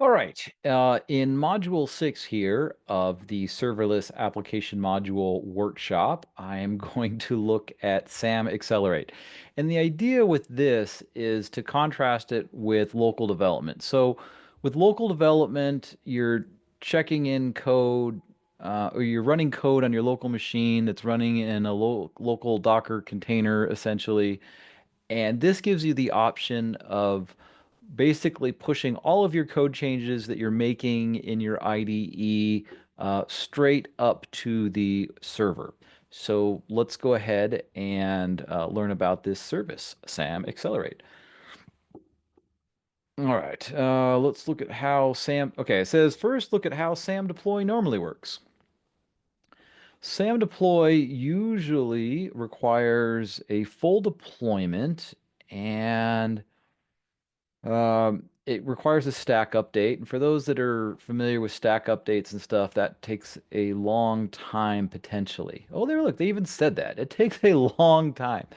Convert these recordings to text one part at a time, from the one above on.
All right. In Module 6 here of the Serverless Application Module workshop, I am going to look at SAM Accelerate. And the idea with this is to contrast it with local development. So with local development, you're checking in code, or you're running code on your local machine that's running in a local Docker container, essentially. And this gives you the option of basically pushing all of your code changes that you're making in your IDE straight up to the server. So let's go ahead and learn about this service, SAM Accelerate. All right, let's look at how SAM, okay, it says first look at how SAM deploy normally works. SAM deploy usually requires a full deployment and it requires a stack update, and for those that are familiar with stack updates and stuff, that takes a long time potentially. Oh, there, look, they even said that. It takes a long time.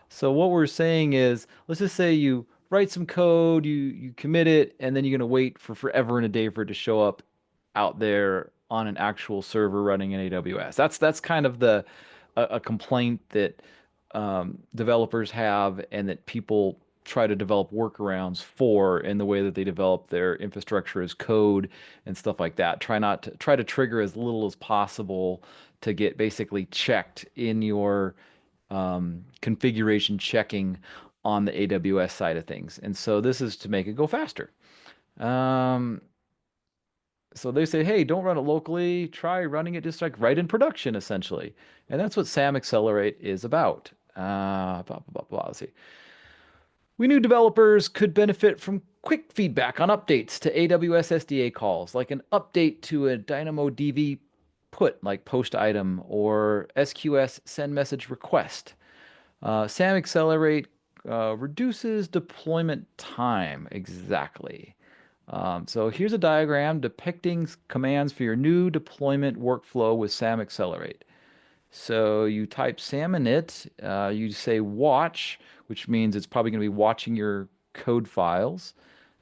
So what we're saying is, let's just say you write some code, you commit it, and then you're gonna wait for forever and a day for it to show up out there on an actual server running in AWS. That's kind of a complaint that developers have and that people try to develop workarounds for in the way that they develop their infrastructure as code and stuff like that. Try to trigger as little as possible to get basically checked in your configuration checking on the AWS side of things. And so this is to make it go faster. Um, so they say, hey, don't run it locally. Try running it just like right in production, essentially. And that's what SAM Accelerate is about. Blah, blah, blah, blah. Let's see. We knew developers could benefit from quick feedback on updates to AWS SDA calls, like an update to a dynamoDB put, like post item, or SQS send message request. SAM Accelerate reduces deployment time. Exactly. So here's a diagram depicting commands for your new deployment workflow with SAM Accelerate. So you type SAM init, you say watch, which means it's probably going to be watching your code files,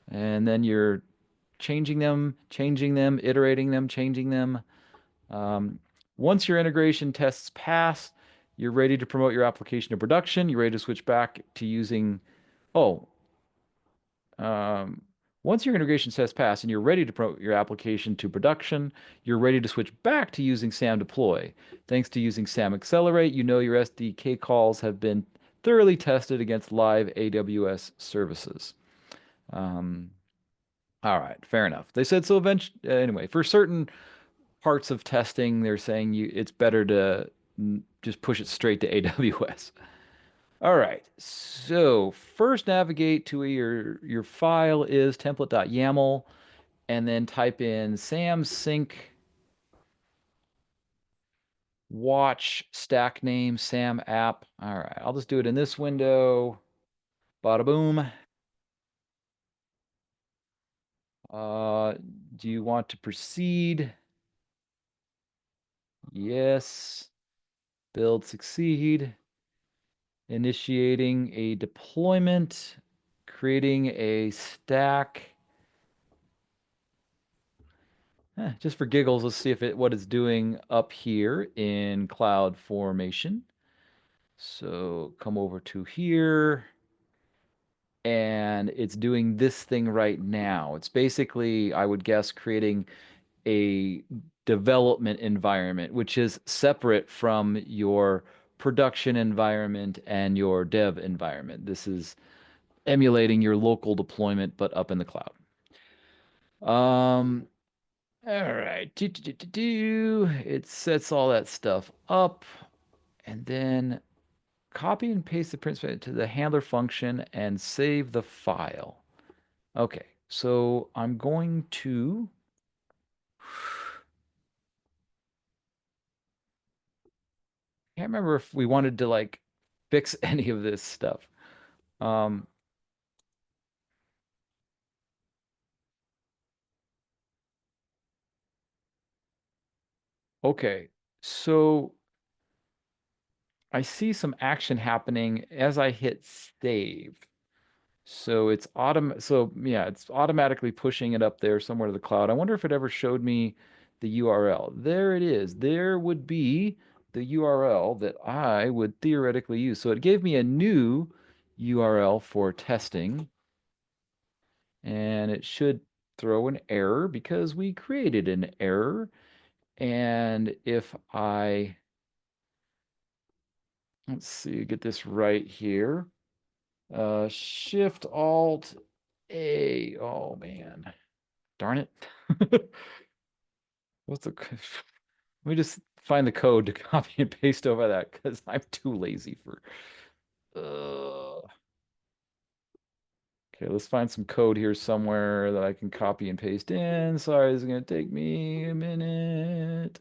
and then you're changing them, iterating them, changing them. Um, Once your integration tests pass, you're ready to promote your application to production. You're ready to switch back to using, oh, um, once your integration tests pass and you're ready to promote your application to production, you're ready to switch back to using SAM deploy. Thanks to using SAM Accelerate, you know your SDK calls have been thoroughly tested against live AWS services. Um, all right, fair enough. They said so eventually, anyway, for certain parts of testing, they're saying it's better to just push it straight to AWS. All right. So first navigate to where your file is template.yaml and then type in sam sync watch stack name sam app. All right. I'll just do it in this window. Bada boom. Uh, do you want to proceed? Yes. Build succeed. Initiating a deployment, creating a stack. Just for giggles, let's see if what it's doing up here in Cloud Formation. So come over to here, and it's doing this thing right now. It's basically, I would guess, creating a development environment, which is separate from your production environment and your dev environment. This is emulating your local deployment, but up in the cloud. Um, all right. It sets all that stuff up and then copy and paste the print to the handler function and save the file. Okay, so I'm going to, can't remember if we wanted to like fix any of this stuff. Um, okay, so I see some action happening as I hit save. So so yeah, it's automatically pushing it up there somewhere to the cloud. I wonder if it ever showed me the URL. There it is. There would be the URL that I would theoretically use. So it gave me a new URL for testing, and it should throw an error because we created an error. And if I, let's see, get this right here. Shift Alt A. Oh man. Darn it. What's the Let me just find the code to copy and paste over that because I'm too lazy for Okay, let's find some code here somewhere that I can copy and paste in. Sorry, this is gonna take me a minute.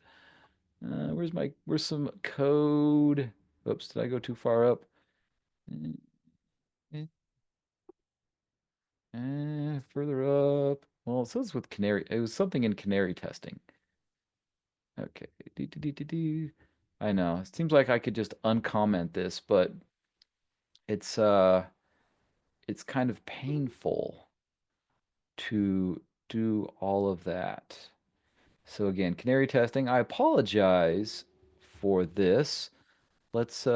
Where's some code? Oops, did I go too far up? Further up. Well, it says with canary. It was something in canary testing. Okay. Do. I know. It seems like I could just uncomment this, but it's uh it's kind of painful to do all of that. So again, canary testing. I apologize for this. Let's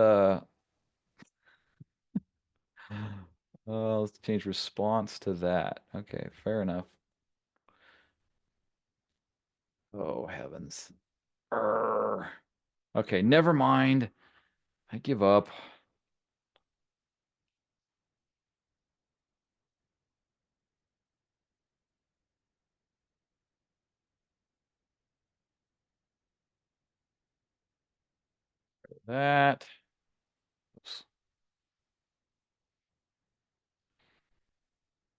let's change response to that. Okay, fair enough. Oh heavens. Urgh. Okay, never mind. I give up. That. Oops.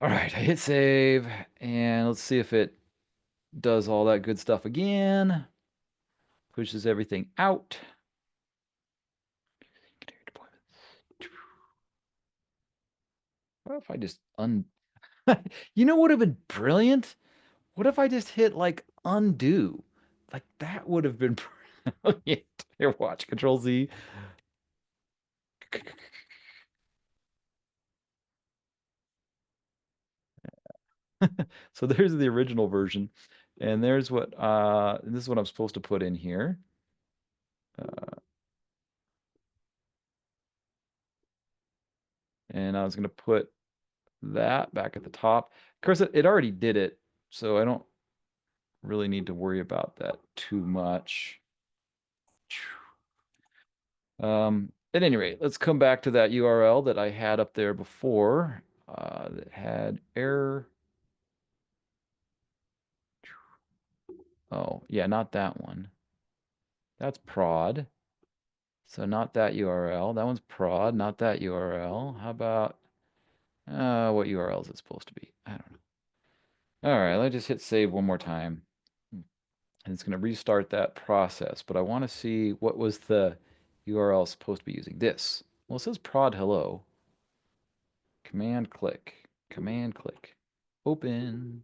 All right, I hit save, and let's see if it does all that good stuff again. Pushes everything out. What if I just un... You know what would have been brilliant? What if I just hit like undo? Like that would have been brilliant. Here, watch. Control Z. So there's the original version. And there's what this is what I'm supposed to put in here. Uh, and I was going to put that back at the top. Of course, it already did it, so I don't really need to worry about that too much. At any rate, let's come back to that URL that I had up there before that had error. Oh, yeah, not that one. That's prod. So not that URL. That one's prod, not that URL. How about what URL is it supposed to be? I don't know. All right, let's just hit save one more time. And it's going to restart that process. But I want to see what was the URL supposed to be using. This. Well, it says prod hello. Command click. Open.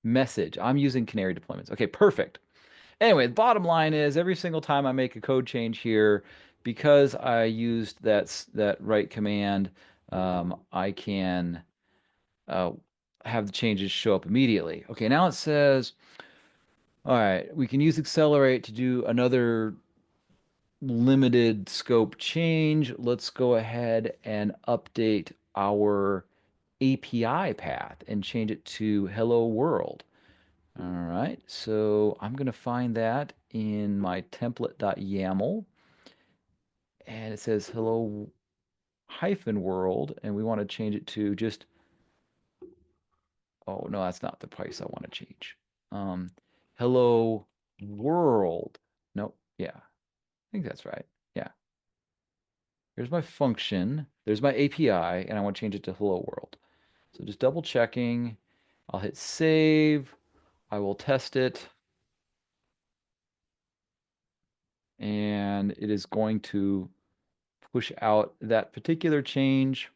Message. I'm using canary deployments. Okay, perfect. Anyway, the bottom line is every single time I make a code change here, because I used that write command, I can uh, have the changes show up immediately. Okay, now it says, all right, we can use accelerate to do another limited scope change. Let's go ahead and update our API path and change it to hello world. All right, so I'm going to find that in my template.yaml, and it says hello hyphen world, and we want to change it to just, oh no, that's not the price I want to change. Um, hello world. Nope, yeah, I think that's right. Yeah, here's my function, there's my API, and I want to change it to hello world. So just double checking, I'll hit save, I will test it, and it is going to push out that particular change.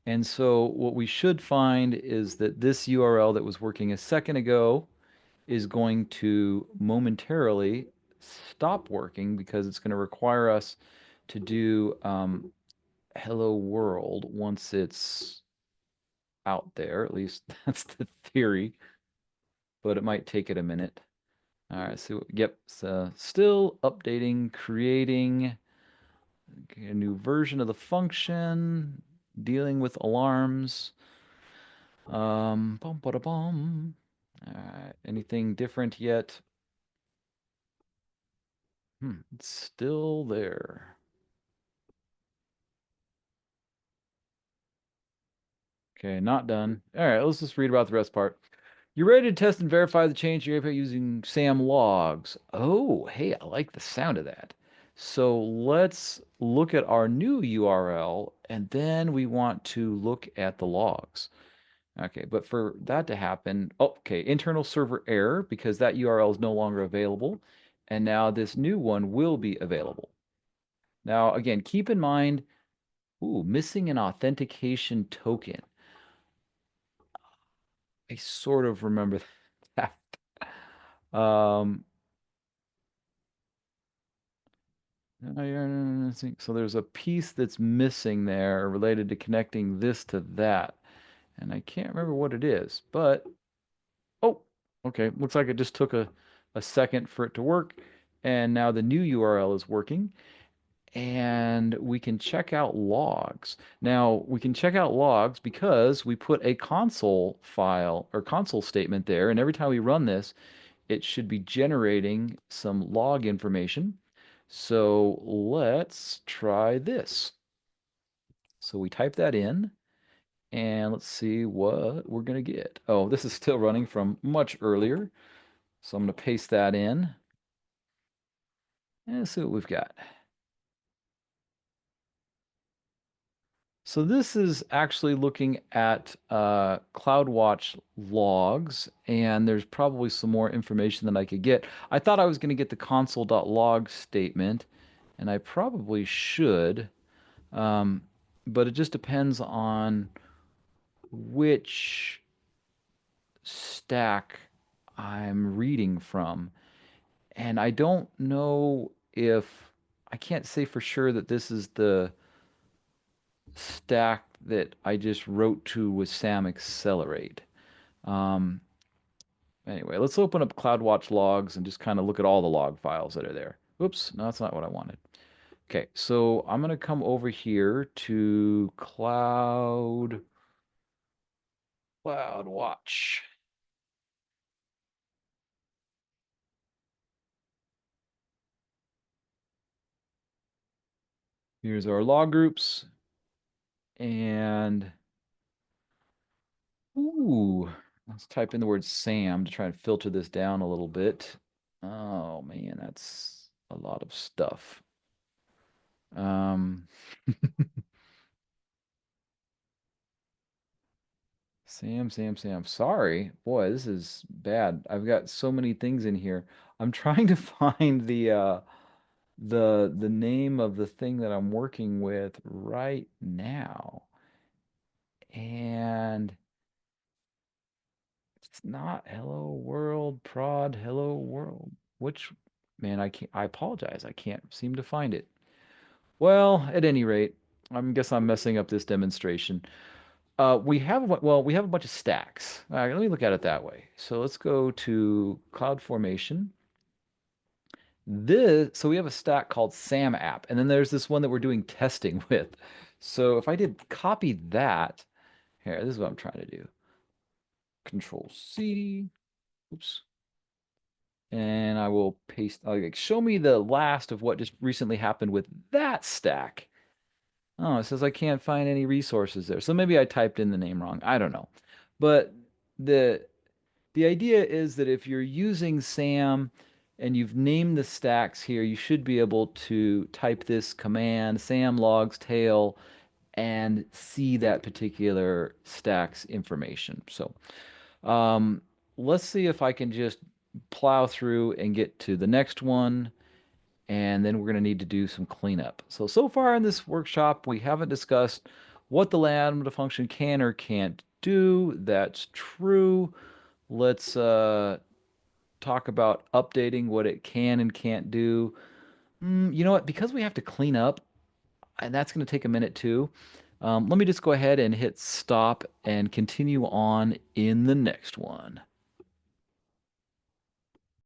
And so what we should find is that this URL that was working a second ago is going to momentarily stop working because it's going to require us to do hello world once it's out there. At least that's the theory, but it might take it a minute. All right, so yep, so still updating, creating a new version of the function, dealing with alarms. Bum, ba, bum. All right, anything different yet? It's still there. Okay, not done. All right, let's just read about the rest part. You're ready to test and verify the change to your API using SAM logs. Oh, hey, I like the sound of that. So let's look at our new URL, and then we want to look at the logs. Okay, but for that to happen, oh, okay, internal server error because that URL is no longer available. And now this new one will be available. Now, again, keep in mind, ooh, missing an authentication token. I sort of remember that. Um, so there's a piece that's missing there related to connecting this to that. And I can't remember what it is, but oh, okay. Looks like it just took a second for it to work. And now the new URL is working. And we can check out logs. Now, we can check out logs because we put a console file or console statement there. And every time we run this, it should be generating some log information. So let's try this. So we type that in and let's see what we're going to get. Oh, this is still running from much earlier. So I'm going to paste that in and see what we've got. So this is actually looking at CloudWatch logs, and there's probably some more information that I could get. I thought I was going to get the console.log statement, and I probably should, um, but it just depends on which stack I'm reading from. And I don't know if I can't say for sure that this is the stack that I just wrote to with SAM Accelerate. Um, anyway, let's open up CloudWatch logs and just kind of look at all the log files that are there. Oops, no, that's not what I wanted. Okay, so I'm going to come over here to CloudWatch. Here's our log groups. And, ooh, let's type in the word SAM to try and filter this down a little bit. Oh, man, that's a lot of stuff. Um, Sam. Sorry. Boy, this is bad. I've got so many things in here. I'm trying to find the name of the thing that I'm working with right now. And it's not hello world prod hello world. Which man, I apologize. I can't seem to find it. Well, at any rate, I guess I'm messing up this demonstration. We have a bunch of stacks. All right, let me look at it that way. So let's go to CloudFormation. So we have a stack called SAM app, and then there's this one that we're doing testing with. So if I did copy that, here, this is what I'm trying to do. Control C, oops, and I will paste, like, show me the last of what just recently happened with that stack. Oh, it says I can't find any resources there. So maybe I typed in the name wrong. I don't know. But the the idea is that if you're using SAM and you've named the stacks here, you should be able to type this command, SAM logs tail, and see that particular stack's information. So um, let's see if I can just plow through and get to the next one, and then we're going to need to do some cleanup. So far in this workshop, we haven't discussed what the Lambda function can or can't do. That's true. Let's talk about updating what it can and can't do. You know what? Because we have to clean up, and that's going to take a minute too. Let me just go ahead and hit stop and continue on in the next one.